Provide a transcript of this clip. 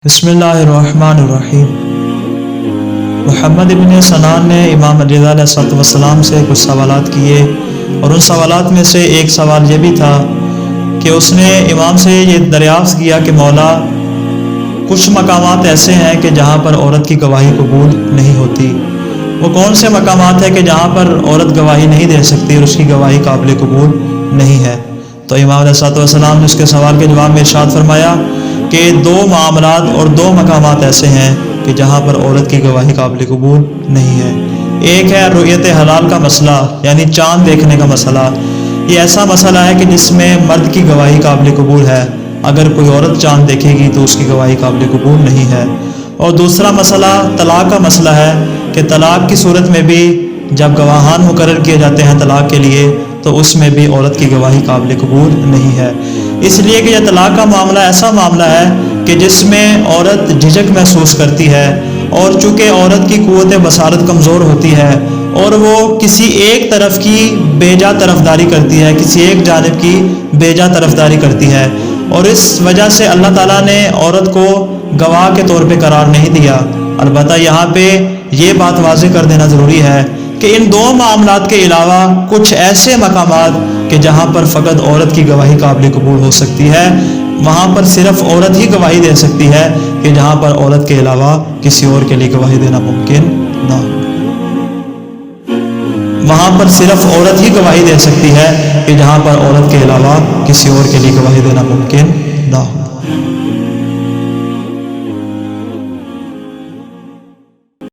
بسم اللہ الرحمن الرحیم۔ محمد ابن سنان نے امام رضا علیہ السلام سے کچھ سوالات کیے، اور ان سوالات میں سے ایک سوال یہ بھی تھا کہ اس نے امام سے یہ دریافت کیا کہ مولا، کچھ مقامات ایسے ہیں کہ جہاں پر عورت کی گواہی قبول نہیں ہوتی، وہ کون سے مقامات ہیں کہ جہاں پر عورت گواہی نہیں دے سکتی اور اس کی گواہی قابل قبول نہیں ہے؟ تو امام علیہ السلام نے اس کے سوال کے جواب میں ارشاد فرمایا کہ دو معاملات اور دو مقامات ایسے ہیں کہ جہاں پر عورت کی گواہی قابل قبول نہیں ہے۔ ایک ہے رؤیت حلال کا مسئلہ، یعنی چاند دیکھنے کا مسئلہ۔ یہ ایسا مسئلہ ہے کہ جس میں مرد کی گواہی قابل قبول ہے، اگر کوئی عورت چاند دیکھے گی تو اس کی گواہی قابل قبول نہیں ہے۔ اور دوسرا مسئلہ طلاق کا مسئلہ ہے کہ طلاق کی صورت میں بھی جب گواہان مقرر کیے جاتے ہیں طلاق کے لیے تو اس میں بھی عورت کی گواہی قابل قبول نہیں ہے، اس لیے کہ یہ طلاق کا معاملہ ایسا معاملہ ہے کہ جس میں عورت جھجک محسوس کرتی ہے، اور چونکہ عورت کی قوت بصارت کمزور ہوتی ہے اور وہ کسی ایک طرف کی بیجا طرفداری کرتی ہے، کسی ایک جانب کی بیجا طرفداری کرتی ہے، اور اس وجہ سے اللہ تعالیٰ نے عورت کو گواہ کے طور پہ قرار نہیں دیا۔ البتہ یہاں پہ یہ بات واضح کر دینا ضروری ہے کہ ان دو معاملات کے علاوہ کچھ ایسے مقامات کہ جہاں پر فقط عورت کی گواہی قابل قبول ہو سکتی ہے، وہاں پر صرف عورت ہی گواہی دے سکتی ہے کہ جہاں پر عورت کے علاوہ کسی اور کے لیے گواہی دینا ممکن نہ ہو۔ وہاں پر صرف عورت ہی گواہی دے سکتی ہے کہ جہاں پر عورت کے علاوہ کسی اور کے لیے گواہی دینا ممکن نہ ہو۔